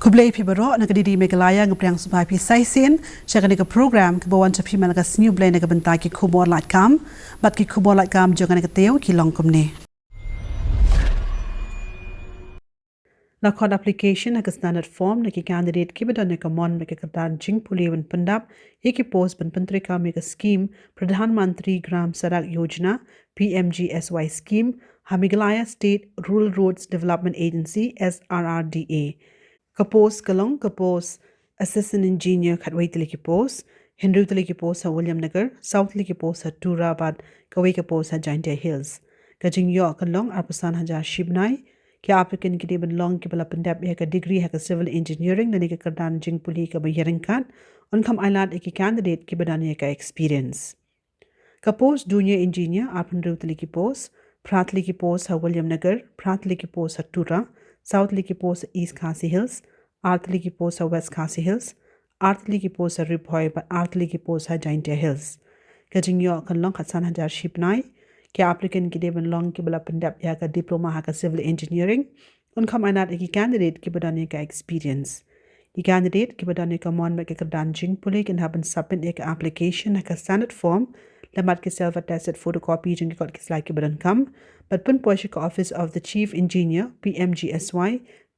KHUBOR LAIT KAM nagdidi Meghalaya ngapriang subay pi saisin syagani ka program ke bawan chapi malaga new blay nagabentai ki KHUBOR LAIT KAM bat ki KHUBOR LAIT KAM jangan kateu ki longkom ni Lakon application ak standard form na ki candidate ki badan ka mon ke katan jing puli wen pendap ki post ban pentrika me ka scheme Pradhan Mantri Gram Sadak Yojana PMGSY scheme Meghalaya State Rural Roads Development Agency SRRDA Kapos kalong kapos assistant engineer khatwai tili ki post Hindu tili ki post ha William Nagar South tili ki post ha Turabad kawai ka post ha Jaintia Hills kajing yo kalong arpasan hajar shibnai ki applicant ki deben long ki bala pendap ya ka degree ha ka civil engineering nani ka kardan jing puli ka bayaringkan on kam ailat ki candidate ki badan ya ka experience kapos junior engineer arpandu tili ki post Pratli ki post ha William Nagar Pratli ki post ha Tura South ki post East Khasi Hills, Arthli ki post West Khasi Hills, Arthli ki post Ripoy, but Arthli ki post Jaintia Hills. Kajing yo kan long khatsan hajar shipnai, ki applicant ki deben long ki bala pendap ya ka diploma ha ka civil engineering, un kam ainat ki candidate ki badani ka experience. Ki candidate ki badani ka mon ka kardan jing puli kin haben submit ka application ha ka standard form, lamat ki self-attested photocopy jing ki kot ki slide ki badan kam, but pun poshi ka office of the chief engineer PMGSY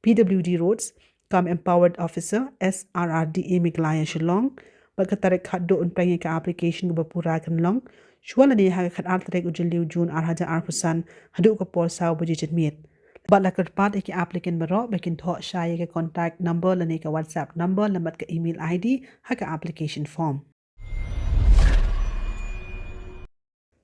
PWD roads kam empowered officer SRRDA Meghalaya Shillong but katarek khaddo un pengi ka application ba pura kan long shwala ni ha khat artrek ujliu june arhaja arpusan hadu ka por saw budget meet but la pat ek applicant baro bakin tho shaye ka contact number lane ka WhatsApp number lamat ka email ID ha ka application form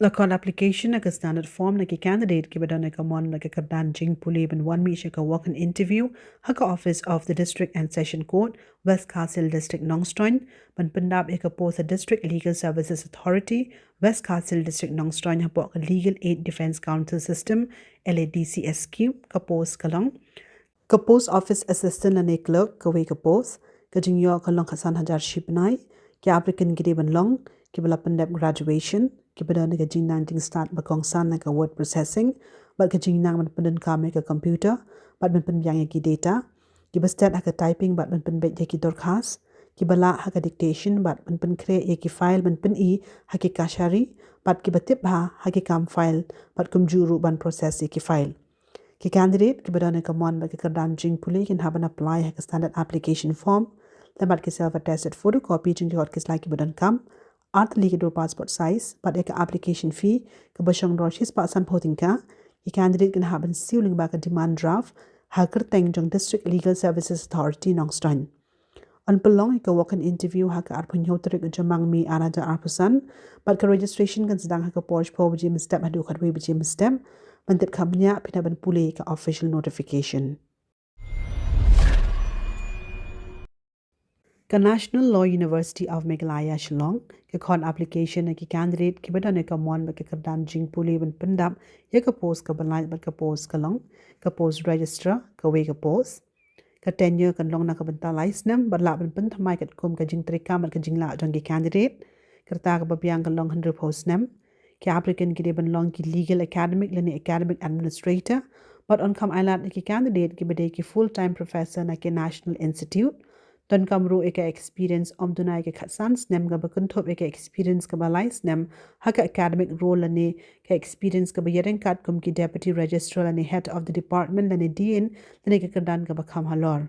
Lakon application ak standard form na ki candidate ki badana ka mon na ka kardan jing puli ben one mi ka walk-in interview ha ka office of the district and session court West Castle District Nongstoin ban pendap ka post the district legal services authority West Castle District Nongstoin ha po ka legal aid defense council system LADCSQ ka post kalong ka post office assistant na clerk ka we ka post ka jing yo kalong khasan hajar shipnai ki applicant ki ban long ki bala pendap graduation ki badan ka jing nang start bakong san ka word processing bat ka jing nang ban ka me ka computer bat ban yang ki data ki bastat ka typing bat ban bet ki dorkhas ki bala ha ka dictation bat ban create ki file ban i ha ki kashari bat ki batip ha ki kam file bat kum juru ban process ki file ki candidate ki badan ka mon ba ka kardan jing puli kin have an apply ha ka standard application form lamat ki self attested photocopy jing ki hot ki slide ki badan kam Arthli ke passport size, but ek application fee ke basang roshis pasan voting ka, ki candidate can have siuling ba ka demand draft, ha kerteng jong district legal services authority Nongstoin. On pelong ek walk-in interview ha ka arpun yoterik jamang mi araja arpusan, but ka registration kan sedang ha ka Porsche po biji step hadu kadwe biji step, bantip kabnya pinaban pule ka official notification. Ka National Law University of Meghalaya Shillong ke khon application ki candidate ki badane ka mon ba ke kardan jing puli ban pendap ye ka post ka banai ba ka post ka long ka post registrar ka we ka post ka tenure kan long na ka banta license ba la ban pen thamai ka kum ka jing trika man ka jing la jong ki candidate karta ka ba biang ka long 100 post nem ki applicant ki ban long ki legal academic lene academic administrator but on kam island ki candidate ki bade ki full time professor na ki National Institute Don kamru eka experience omdunai ke khatsans nem ga bakun thop eka experience ka balais nem haka academic role ane ka experience ka bayaren kat kum ki deputy registrar ane head of the department ane dean ane ka kadan ka bakham halor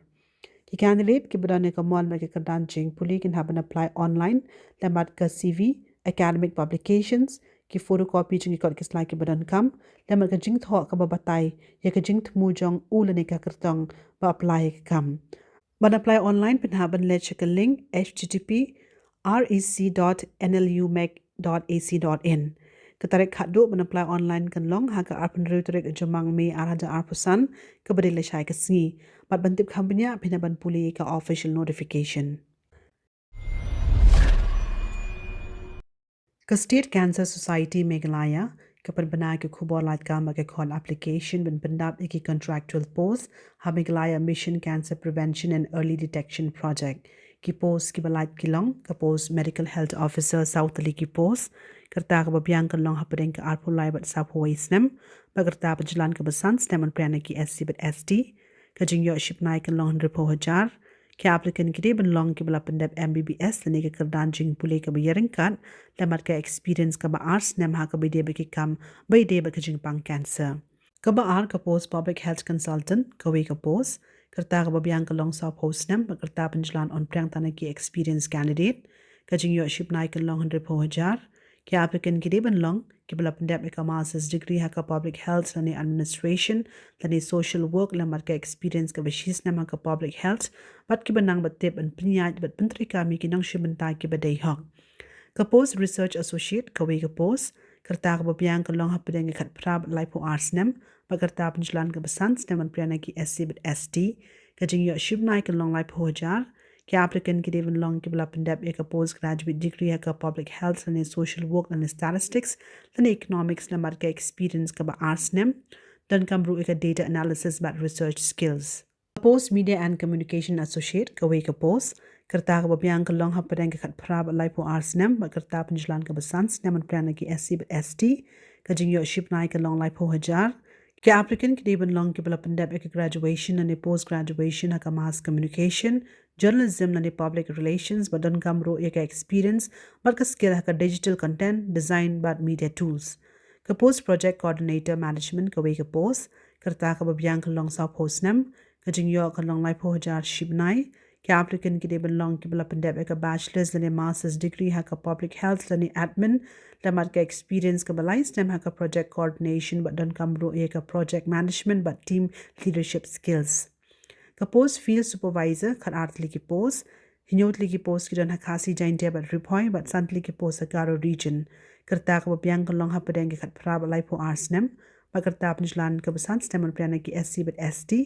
ki candidate ki badane ka mon ma ka kadan jing puli can have an apply online lamat ka CV academic publications ki photocopy jing ki kot ki slide ki badan kam lamat ka jing tho ka babatai ya ka jing thmu jong ul ane ka kartong ba apply ka kam Ban apply online pinhaban let check a link http://rec.nlumec.ac.in. Katarek khaddo ban apply online kan long ha ka arpan rutarek jamang me arhaja arpusan ka badile shai ka si bat bantip khambnya pinaban puli ka official notification. Ka State Cancer Society Meghalaya Kapan bana ke KHUBOR LAIT KAM ke khon application bin pendap iki contractual post ha Meghalaya Mission Cancer Prevention and Early Detection Project ki post ki balait ki long ka post medical health officer South Ali ki post karta ka babyang kan long hapeng ka arpulai bat sap hoisnem bagarta bajalan ka basan stem on prana ki SC but ST ka jingyo shipnai kan long 100,000 Ke applicant kide ban long ke bala pendap MBBS lani ke kerdan jing pule ke bayareng kan lamar ke experience ke ba arts nem ha ke bide be ke kam bide be ke jing pang cancer. Ke ba ar ke post public health consultant ke we ke post kerta ke babiang ke long sa post nem ba kerta penjalan on prang tanah ki experience candidate ke jing yo ship nai ke long 100,000 ke applicant kide ban long ke bala pendap ke master's degree ha ke public health lani administration lani social work lamar ke experience ke bashis nem ha ke public health bat ki banang batip an pinyaj bat pentri kami ki nang shibanta ki badai hok ka post research associate ka we ka post kerta ka babiang ka long hapdeng kat prab lipo arts nem ba kerta penjalan ka besans nem an priana ki SC but ST ka jing yo shibnai ka long lipo hajar ke applicant ki devon long ki bala pendap ka post graduate degree ka public health and social work and statistics and economics na marka experience ka ba arts nem dan kamru ka data analysis but research skills. Post Media and Communication Associate ka we ka post kerta ka babiang ka long hapadang ka kat prab lipo arts nem ba kerta penjalan ka besans nem an priana ki SC but ST ka jing yo ship nai ka long lipo hajar ke applicant ki devon long ki bala pendap ka graduation and post graduation ka mass communication journalism and public relations but dan kamro ka experience but ka skill ka digital content design but media tools ka post project coordinator management ka we ka post kerta ka babiang ka long sa post nem ka jing yo ka long lai po hajar shibnai ke applicant ki devon long ki bala pendap ka bachelor's lani master's degree ha ka public health lani admin lamar ka experience ka balai stem ha ka project coordination but dan kamro ka project management but team leadership skills ka post field supervisor kan artli ki post hinyotli ki post ki dan ha khasi jain te but ripoy but santli ki post ka garo region kerta ka babiang ka long ha padeng ka khat phra balai po arts nem ba kerta penjlan ka besan stem an priana ki SC but ST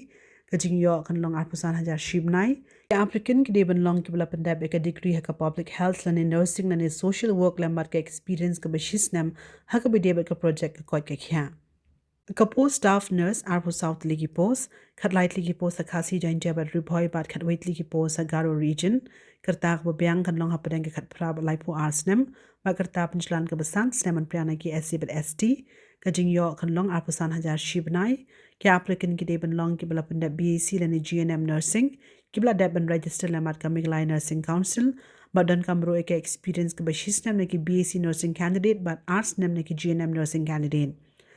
ka jing yo kan long arpusan hajar shibnai ke applicant ki deban long ki bala pendap ka degree ha ka public health lani nursing lani social work lamar ka experience ka bashis nem ha ka bide ka project ka koi ka khya ka post staff nurse arpu south ligi post khat light ligi post khasi jain jaba riboy bat khat wait ligi post garo region kerta ka byang kan long hapadang ka khat phra lai po arts nem ba kerta penjlan ka besan stem an priana ki SC but ST ka jing yo kan long arpusan hajar shibnai ke applicant ki deban long ki bala pendap BAC lani GNM nursing ki bala deban register lamat ka miglai nursing council badan kamro ka experience ka bashis nem ki BAC nursing candidate but arts nem ki GNM nursing candidate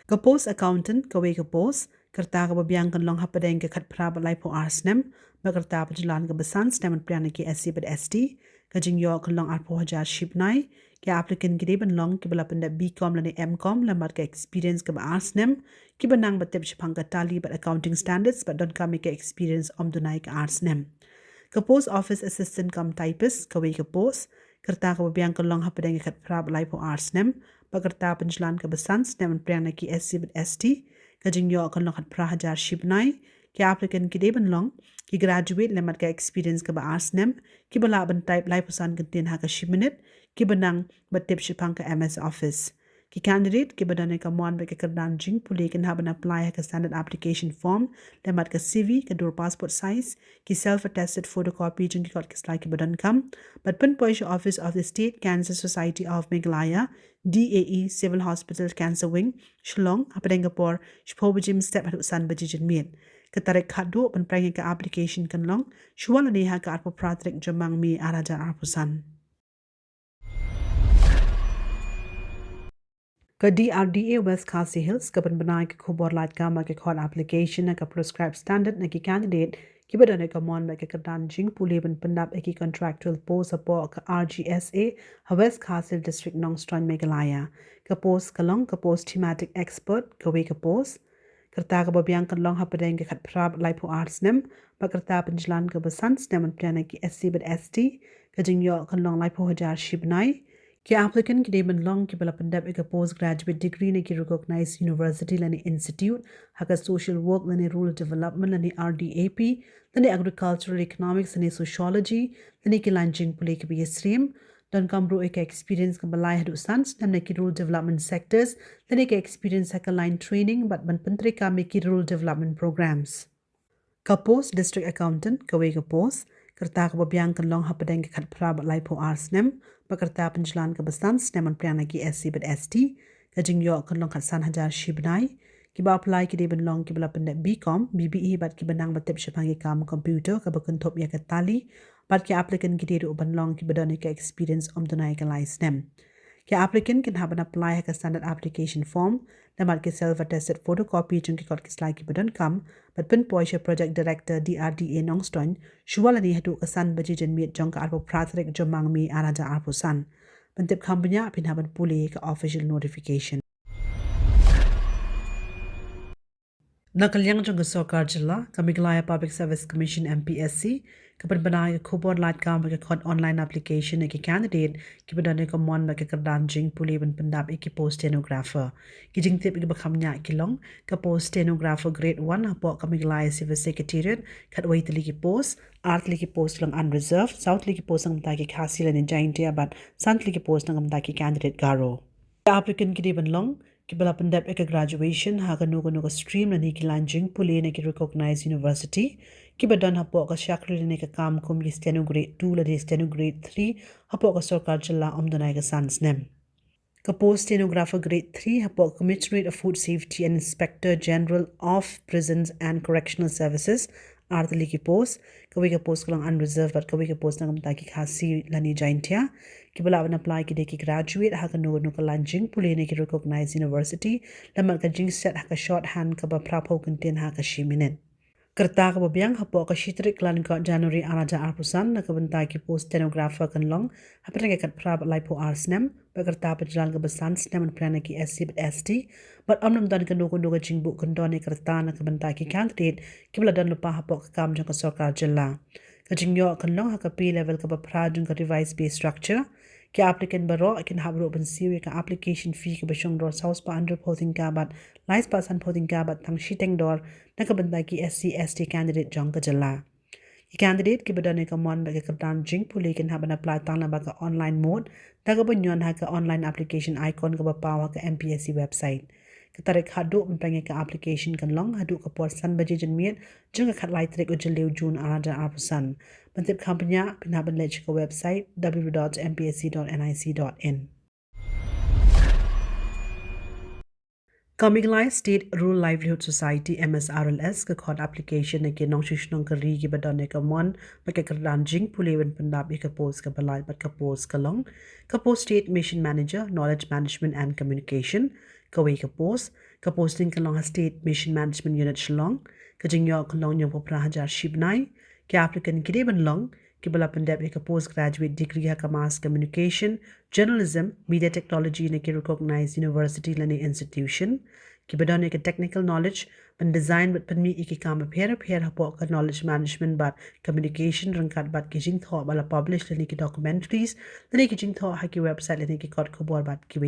ka post accountant ka we ka post kerta ka babiang kan long hapadeng ka khat phra balai po arts nem ba kerta penjalan ka besan stem an priana ki SC but ST ka jing yo kan long arpo hajar shibnai ke applicant ki deban long ki bala pendap BCom lani MCom lamar ka experience ka ba arts nem ki banang batep shipang ka tally but accounting standards but don't come ka experience dunai ka arts nem ka post office assistant kam typist ka we ka post kerta ka babiang kan long hapadeng ka khat phra balai po arts nem ba kerta penjalan ka besan stem an priana ki SC but ST ka jing yo kan long khat phra hajar shibnai ke applicant ki deban long ki graduate lamar ka experience ka ba arts nem ki bala ban type lai pusan contain ha ka shibminute ki banang batip shipang ka MS office ki candidate ki badane ka mon ba ka kerdan jing puli kan ha ban apply ha ka standard application form lamar ka CV ka dur passport size ki self attested photocopy jing ki kot ki slide ki badan kam but pen poisha office of the state cancer society of Meghalaya DAE civil hospital cancer wing Shillong hapadengapore shpobajim step hatu san bajijin miet katarik khadu pen prang ka application kan long shwala ni ha ka arpo pratrik jamang mi araja arpusan ka DRDA West Khasi Hills ka banai ka KHUBOR LAIT KAM ka khol application ka prescribed standard na ki candidate ki badane ka mon ka kerdan jing puli ban pendap ki contractual post apo ka RGSA West Khasi district Nongstron Meghalaya ka post kalong ka post thematic expert ka we ka post kerta ka babiang kan long hapadeng ka khat prab lai po arts nem ba kerta penjalan ka besan stem an piana ki SC but ST ka jing yo kan long lai po hajar shibnai ki applicant ki deban long ki bala pendap ka postgraduate degree ne ki recognized university lani institute haka social work lani rural development lani RDAP lani agricultural economics lani sociology lani ki lanjing puli ki BSRIM dan kamro ka experience ka balai hadu sans lani ki rural development sectors lani ka experience haka line training but ban pentri ka me ki rural development programs ka post district accountant ka we ka post kerta ka babiang kan long hapadeng ka khat phra balai po arts nem kerta penjalan ka besan stem an priana ki SC but ST ka jing yo kan long khat san hajar shibnai Kiba apply ki deben long kiba pendek BCom, BBE bat kiba nang batep syapang kam komputer ka bakentop ya katali, bat ki applicant ki dedu uban long kiba doni ka experience donai ka license. Ki applicant can have an apply ka standard application form, namat ki self-attested photocopy chung ki kot ki slide ki badon kam, but pin poisha project director DRDA Nongstoin, shuwalani hatu kasan baji jen miet jong ka arpo prathrik jomang mi araja arpo san. Pentip kampanya pin haban puli ka official notification. Nakalyang jong Sokar Jilla, Kamiglaya Public Service Commission MPSC, kapan KHUBOR LAIT KAM kon online application ki candidate ki badane ko mon ba kerdan jing puli ban pendap ki post stenographer. Ki jing tip ki bakamnya ki long ka post stenographer grade 1 hapo Kamiglaya Civil Secretariat kat waitli ki post artli ki post lang unreserved southli ki post ang ki khasi lan jain dia but santli ki post ang ki candidate garo. The applicant ki diban long Kibala pendap eka graduation haga nuga stream na ki lanjing puli na ki recognized university. Kibadan hapo ka shakri na ka kam kum ki steno grade 2 la di steno grade 3 hapo ka Sorkar Jilla donai ka sans nem. Ka post stenographer grade 3 hapo Commissionerate of Food Safety and Inspector General of Prisons and Correctional Services artali ki post kawi ka post kalang unreserved but kawi ka post na kamta ki khasi lani jaintia kibala ban apply ki de ki graduate ha ka no ka lanjing puli ne ki recognized university lamal ka jing set ha ka shorthand ka ba prapo contain ha ka shiminen Kerta ka babiang hapo ka shitrik lan ka January araja arpusan na kabanta ki post stenographer kan long hapatang kat prab lipo arsnem ba kerta pa jalan ka basan snem an plana ki SC but ST but amnam dan ka nuko jing book kan don kerta na kabanta ki candidate kibla dan lupa hapo ka kam jong ka Sorkar Jilla ka jingyo kan long ha ka P level ka ba prajung ka revised pay structure ki applicant baro akin habro ban siwi ka application fee ka basyong dor saus pa under posting ka bat lies pa san posting ka bat tang shiteng dor nakabanda ki SC ST candidate jong ka Jilla. Ki candidate ki badane ka mon ba ka kaptan jing puli kan haban apply tang na ba ka online mode daga banyon ha ka online application icon ka ba pawa ka MPSC website. Katarik hadu mpengi ka application kan long hadu ka por san baji jen miet jung ka khat lai trik ujelew June araja arpusan. Bantip kampanya pinaban lech ka website www.mpsc.nic.in. Kamiglaya State Rural Livelihood Society MSRLS ka khod application na ki nong shishnong ka ri ki badane ka mon magkakardan jing puliwan pandab ka post ka balay bat ka post ka long ka post State Mission Manager Knowledge Management and Communication ka posting ka long ha State Mission Management Unit shalong ka jingyo ka long yung popra hajar shibnai ki applicant ki deban long ki bala pandab ka postgraduate degree ha ka mass communication journalism media technology na ki recognized university lani institution ki badane ka technical knowledge pan design but pan mi iki kam apher hapo ka knowledge management but communication rangkat bat ki jing tho bala publish lani ki documentaries lani ki jing tho ha ki website lani ki KHUBOR bat ki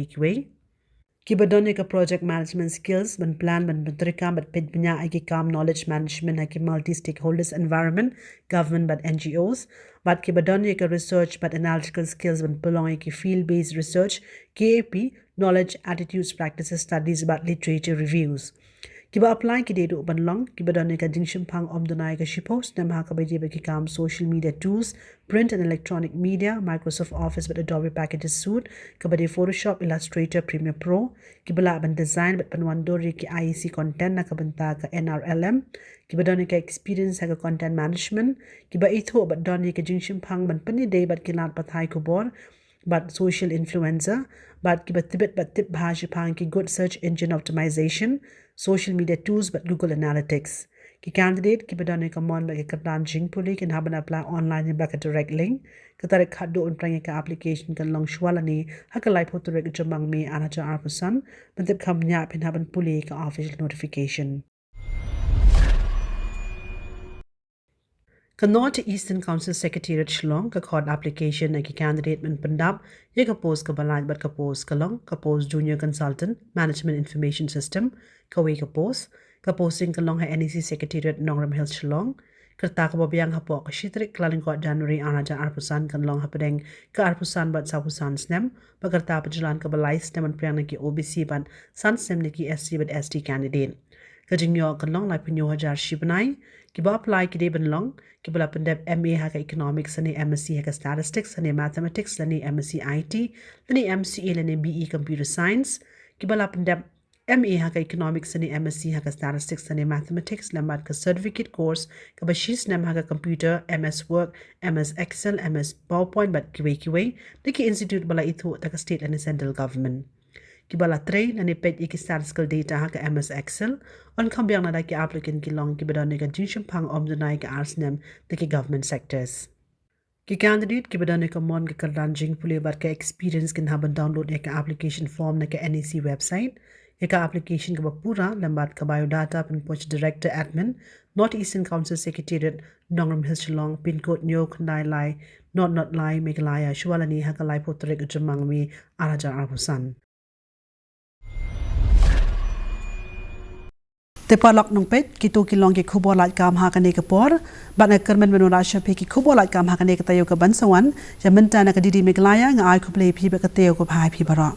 Ki badone ka project management skills ban plan ban bentrika bat pednya ai ki kam knowledge management ai ki multi stakeholders environment government but NGOs bat ki badone ka research but analytical skills ban belong ai ki field based research KAP knowledge attitudes practices studies about literature reviews ki ba apply ki dedu ban long ki badone ka jingshim phang donai ka shipos na ha ka baje ba ki kam social media tools print and electronic media Microsoft Office but Adobe packages suite ka bade Photoshop Illustrator Premiere Pro ki bala ban design but panwandori ki IEC content na ka banta ka NRLM ki badone ka experience ha ka content management ki ba itho but doni ka jingshim phang ban pani day but ki lat pathai KHUBOR but social influencer but ki ba tibet but tip bhaji phang ki good search engine optimization social media tools but Google Analytics. Ki candidate ki badane ka mon ba ka plan jing puli kin haban apply online ba ka direct link ka tarik khaddo on prang ka application kan long shwalani ha ka live photo rek jamang me anaja arpusan bantip khamnya pin haban puli ka official notification. Ka North Eastern Council Secretariat Shillong ka khod application na ki candidate man pandap ye ka post ka balaj bat ka post ka long ka post junior consultant management information system ka posting ka long ha NEC Secretariat Nongram Hills Shillong kerta ka babiang hapo ka shitrik klaling ko January anaja arpusan kan long hapadeng ka arpusan bat sapusan snem pagerta pajalan ka balai snem an priang na ki OBC ban san snem na ki SC bat ST candidate Kajingyo kan long lai pinyo hajar shibnai ki ba apply ki de ban long ki bala pandep MA ha ka economics ani MSc ha ka statistics ani mathematics ani MSc IT ani MCA ani BE computer science ki bala pandep MA ha ka economics ni MSc ha ka statistics ni mathematics lambat ka certificate course ka bashis nam ha ka computer MS Word MS Excel MS PowerPoint bat kiwe diki institute bala itu ta ka state and central government kibala train ani pet iki statistical data ha ka MS Excel on kambyang na ki applicant ki long ki badani ka jinshim phang omdunai ka arsnem diki government sectors ki candidate ki badane ka mon ka ranjing pule bar ka experience kin haban download ek application form na ka NEC website ek application ka pura lambat ka biodata pin poch director admin North Eastern Council Secretariat Nongram Hills Shillong pin code Nyok Nai Lai not Lai Megalaya Shwalani ha ka lai potrek jamang mi araja arbusan Tepalak nung pet kitu kilong ki KHUBOR LAIT KAM ha kane kapor bang kermen menura shape ki KHUBOR LAIT KAM ha kane katayo ka bansawan jaminta na kadidi meglaya nga ay kuplay pi ba katayo ko bhai pi bara